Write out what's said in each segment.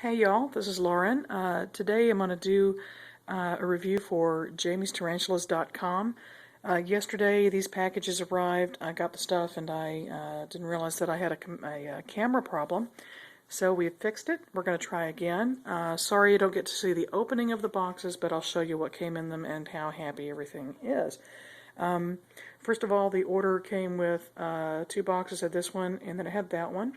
Hey y'all, this is Lauren. Today I'm going to do a review for Jamie'sTarantulas.com. Yesterday these packages arrived. I got the stuff and I didn't realize that I had a camera problem. So we fixed it. We're going to try again. Sorry you don't get to see the opening of the boxes, but I'll show you what came in them and how happy everything is. First of all, the order came with 2 boxes of this one, and then it had that one.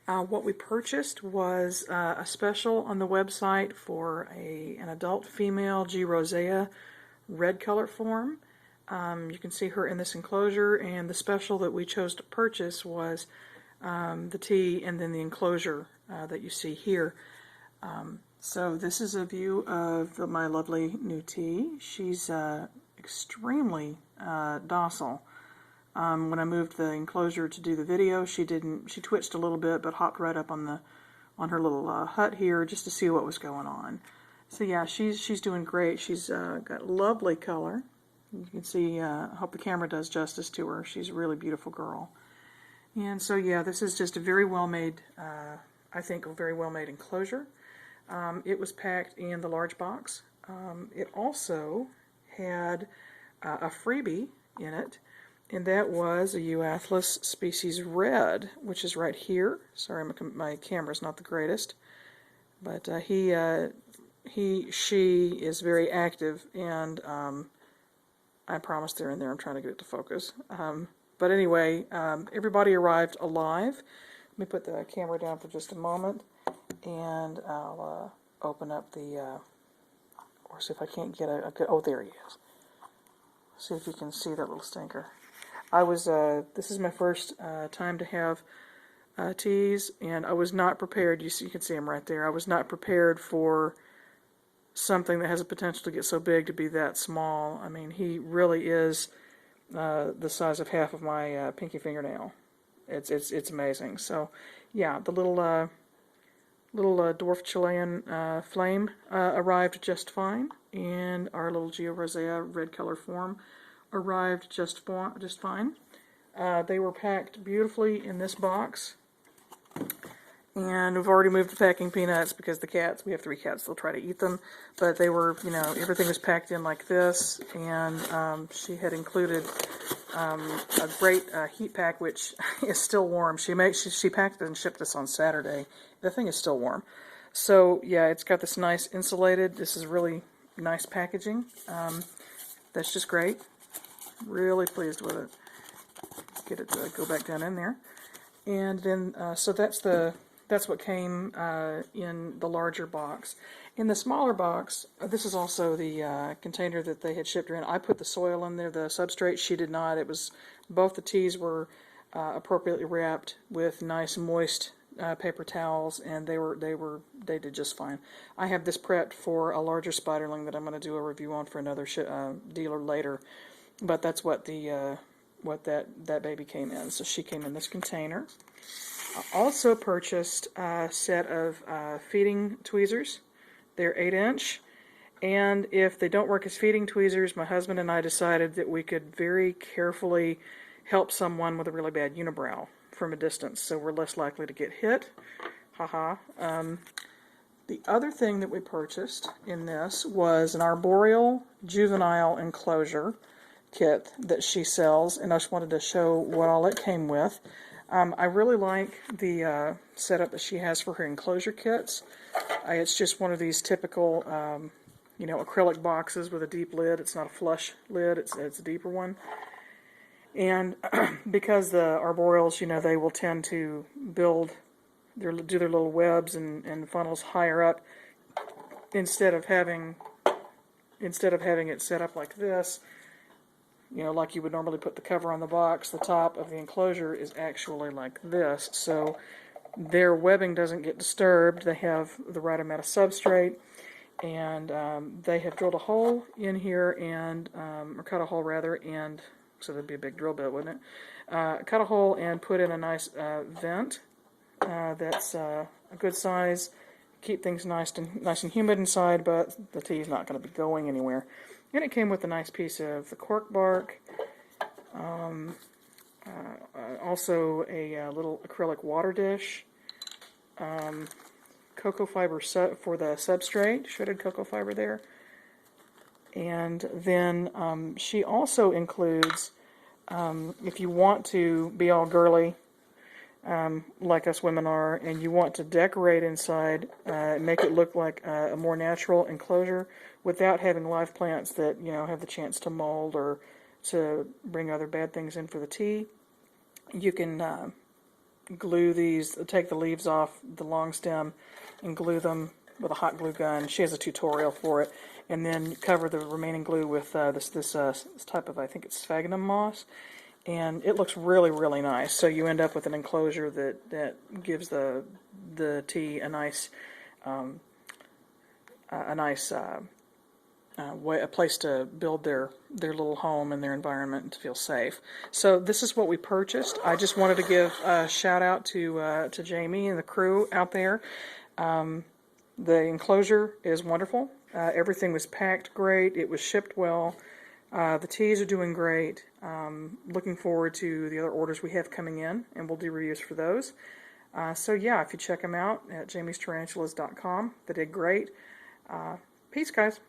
What we purchased was a special on the website for an adult female G. rosea red color form. You can see her in this enclosure, and the special that we chose to purchase was the tea and then the enclosure that you see here. So this is a view of my lovely new tea. She's extremely docile. When I moved the enclosure to do the video, she twitched a little bit, but hopped right up on her little hut here just to see what was going on. So yeah, she's doing great. She's got lovely color. You can see, I hope the camera does justice to her. She's a really beautiful girl. And so yeah, this is just a very well made, I think a very well made enclosure. It was packed in the large box. It also had a freebie in it. And that was a Euathlus species red, which is right here. Sorry, my camera's not the greatest. But she is very active, and I promise they're in there. I'm trying to get it to focus. But anyway, everybody arrived alive. Let me put the camera down for just a moment, and I'll open up the, or see if I can't get a good, oh, there he is. See if you can see that little stinker. This is my first time to have teas, and I was not prepared. You can see him right there. I was not prepared for something that has a potential to get so big to be that small. I mean, he really is the size of half of my pinky fingernail. It's amazing. So, yeah, the little dwarf Chilean flame arrived just fine, and our little G. rosea red color form arrived just fine. They were packed beautifully in this box, and we've already moved the packing peanuts because the cats, we have 3 cats, they'll try to eat them, but they were, everything was packed in like this, and she had included a great heat pack, which is still warm. She packed it and shipped this on Saturday. The thing is still warm. So yeah, it's got this nice insulated, this is really nice packaging. That's just great. Really pleased with it. Get it to go back down in there, and then so that's what came in the larger box. In the smaller box, this is also the container that they had shipped her in. I put the soil in there, the substrate. She did not. It was both the teas were appropriately wrapped with nice moist paper towels, and they did just fine. I have this prepped for a larger spiderling that I'm going to do a review on for another dealer later. But that's what that baby came in. So she came in this container. I also purchased a set of feeding tweezers. They're 8-inch, and if they don't work as feeding tweezers, my husband and I decided that we could very carefully help someone with a really bad unibrow from a distance, so we're less likely to get hit. Haha. The other thing that we purchased in this was an arboreal juvenile enclosure kit that she sells, and I just wanted to show what all it came with. I really like the setup that she has for her enclosure kits. It's just one of these typical, acrylic boxes with a deep lid. It's not a flush lid, it's a deeper one. And because the arboreals, they will tend to do their little webs and funnels higher up, instead of having it set up like this, like you would normally put the cover on the box, the top of the enclosure is actually like this. So their webbing doesn't get disturbed. They have the right amount of substrate, and they have drilled a hole in here, and or cut a hole rather, and so that'd be a big drill bit, wouldn't it? Cut a hole and put in a nice vent that's a good size. Keep things nice and humid inside, but the tea is not going to be going anywhere. And it came with a nice piece of the cork bark, also a little acrylic water dish, cocoa fiber for the substrate, shredded cocoa fiber there. And then she also includes, if you want to be all girly, like us women are, and you want to decorate inside, make it look like a more natural enclosure without having live plants that, you know, have the chance to mold or to bring other bad things in for the tea. You can glue these, take the leaves off the long stem and glue them with a hot glue gun. She has a tutorial for it. And then cover the remaining glue with this type of, I think it's sphagnum moss. And it looks really, really nice. So you end up with an enclosure that gives the tea a nice a place to build their little home and their environment and to feel safe. So this is what we purchased. I just wanted to give a shout out to Jamie and the crew out there. The enclosure is wonderful. Everything was packed great. It was shipped well. The teas are doing great. Looking forward to the other orders we have coming in, and we'll do reviews for those. So yeah, if you check them out at jamiestarantulas.com, they did great. Peace, guys.